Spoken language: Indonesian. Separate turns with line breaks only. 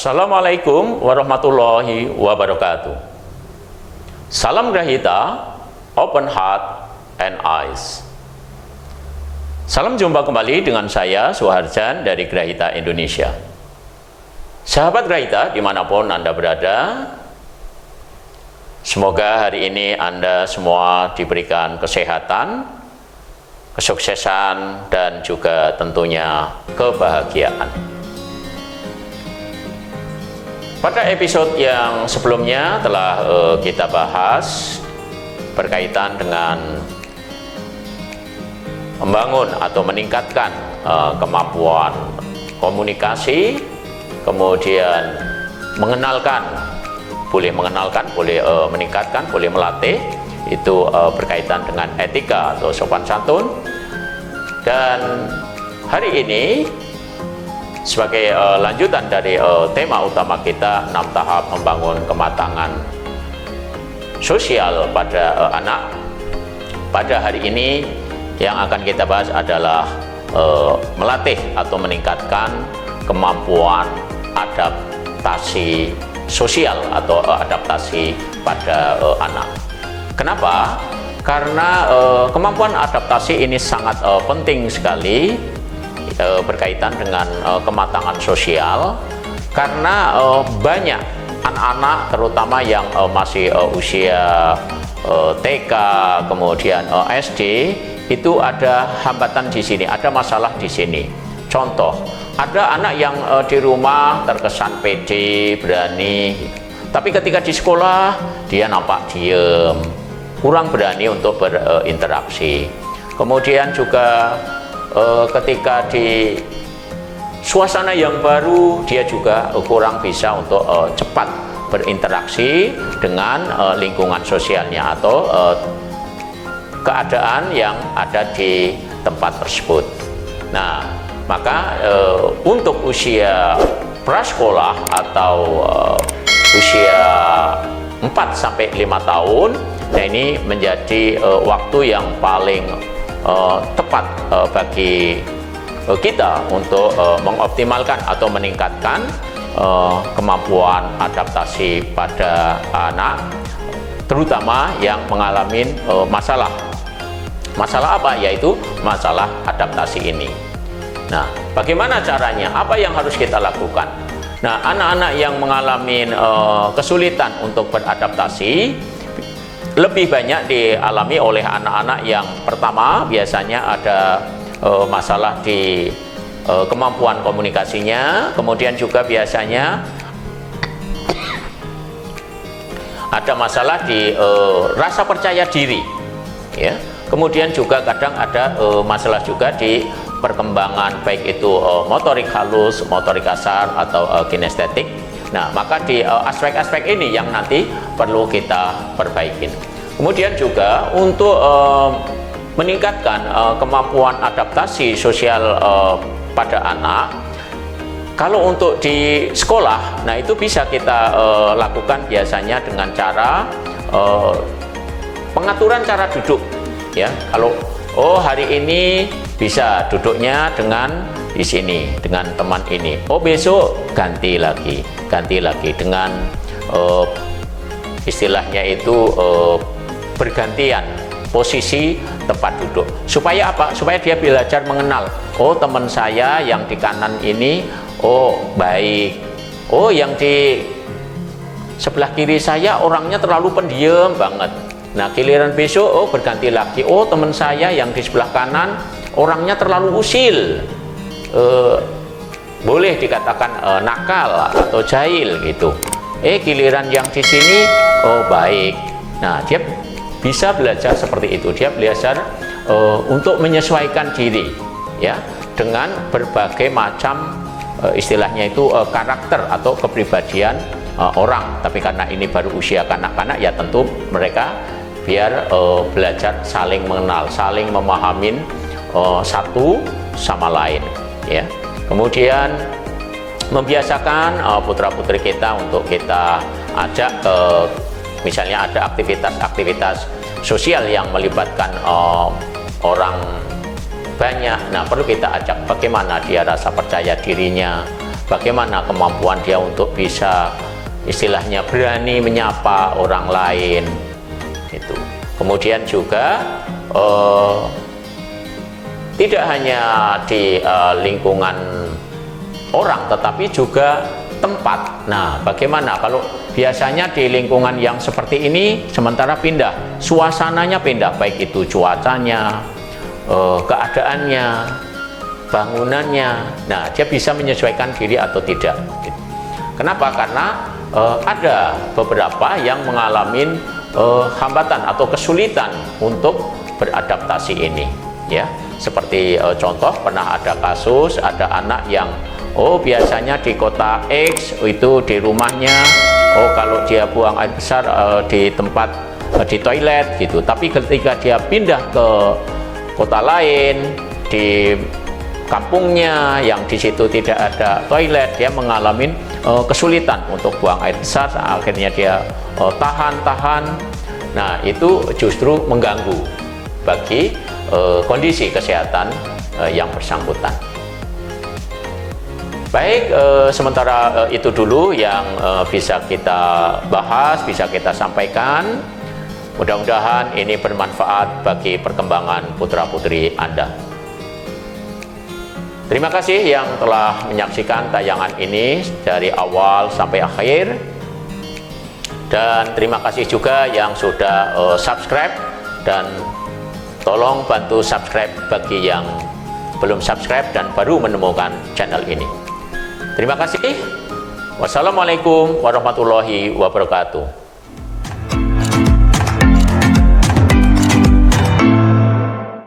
Assalamualaikum warahmatullahi wabarakatuh. Salam Grahita, open heart and eyes. Salam jumpa kembali dengan saya Suharjan dari Grahita Indonesia. Sahabat Grahita dimanapun Anda berada, semoga hari ini Anda semua diberikan kesehatan, kesuksesan, dan juga tentunya kebahagiaan. Pada episode yang sebelumnya telah kita bahas berkaitan dengan membangun atau meningkatkan kemampuan komunikasi, kemudian mengenalkan, boleh meningkatkan, boleh melatih, itu berkaitan dengan etika atau sopan santun. Dan hari ini sebagai lanjutan dari tema utama kita, 6 tahap membangun kematangan sosial pada anak. Pada hari ini yang akan kita bahas adalah melatih atau meningkatkan kemampuan adaptasi sosial atau adaptasi pada anak. Kenapa? Karena kemampuan adaptasi ini sangat penting sekali berkaitan dengan kematangan sosial, karena banyak anak-anak terutama yang masih usia TK kemudian SD itu ada hambatan di sini, ada masalah di sini. Contoh, ada anak yang di rumah terkesan pede, berani, tapi ketika di sekolah dia nampak diem, kurang berani untuk berinteraksi. Kemudian juga ketika di suasana yang baru dia juga kurang bisa untuk cepat berinteraksi dengan lingkungan sosialnya atau keadaan yang ada di tempat tersebut. Nah, maka untuk usia prasekolah atau usia 4-5 tahun, nah ini menjadi waktu yang paling tepat bagi kita untuk mengoptimalkan atau meningkatkan kemampuan adaptasi pada anak, terutama yang mengalami masalah apa, yaitu masalah adaptasi ini. Nah, bagaimana caranya? Apa yang harus kita lakukan? Nah, anak-anak yang mengalami kesulitan untuk beradaptasi lebih banyak dialami oleh anak-anak yang pertama biasanya ada masalah di kemampuan komunikasinya, kemudian juga biasanya ada masalah di rasa percaya diri, ya. Kemudian juga kadang ada masalah juga di perkembangan, baik itu motorik halus, motorik kasar, atau kinestetik. Nah, maka di aspek-aspek ini yang nanti perlu kita perbaiki. Kemudian juga untuk meningkatkan kemampuan adaptasi sosial pada anak, kalau untuk di sekolah, nah itu bisa kita lakukan biasanya dengan cara pengaturan cara duduk, ya. Kalau hari ini bisa duduknya dengan di sini dengan teman ini, besok ganti lagi dengan istilahnya itu bergantian posisi tempat duduk. Supaya apa? Supaya dia belajar mengenal, teman saya yang di kanan ini baik, yang di sebelah kiri saya orangnya terlalu pendiam banget. Nah, giliran besok berganti lagi, teman saya yang di sebelah kanan orangnya terlalu usil, boleh dikatakan nakal atau jahil gitu. Giliran yang di sini baik. Nah, dia bisa belajar seperti itu. Dia belajar untuk menyesuaikan diri, ya, dengan berbagai macam istilahnya itu karakter atau kepribadian orang. Tapi karena ini baru usia kanak-kanak, ya tentu mereka biar belajar saling mengenal, saling memahami satu sama lain, ya. Kemudian membiasakan putra-putri kita untuk kita ajak ke, misalnya ada aktivitas-aktivitas sosial yang melibatkan orang banyak. Nah, perlu kita ajak bagaimana dia rasa percaya dirinya, bagaimana kemampuan dia untuk bisa istilahnya berani menyapa orang lain itu. Kemudian juga tidak hanya di lingkungan orang, tetapi juga tempat. Nah, bagaimana kalau biasanya di lingkungan yang seperti ini, sementara pindah, suasananya pindah, baik itu cuacanya, keadaannya, bangunannya. Nah, dia bisa menyesuaikan diri atau tidak. Kenapa? Karena ada beberapa yang mengalami hambatan atau kesulitan untuk beradaptasi ini, ya. Seperti contoh, pernah ada kasus ada anak yang biasanya di kota X itu di rumahnya kalau dia buang air besar di tempat di toilet gitu, tapi ketika dia pindah ke kota lain di kampungnya yang di situ tidak ada toilet, dia mengalami kesulitan untuk buang air besar, akhirnya dia tahan. Nah, itu justru mengganggu bagi kondisi kesehatan yang bersangkutan. Baik, sementara itu dulu yang bisa kita bahas, bisa kita sampaikan. Mudah-mudahan ini bermanfaat bagi perkembangan putra-putri Anda. Terima kasih yang telah menyaksikan tayangan ini dari awal sampai akhir. Dan terima kasih juga yang sudah subscribe, dan tolong bantu subscribe bagi yang belum subscribe dan baru menemukan channel ini. Terima kasih. Wassalamualaikum warahmatullahi wabarakatuh.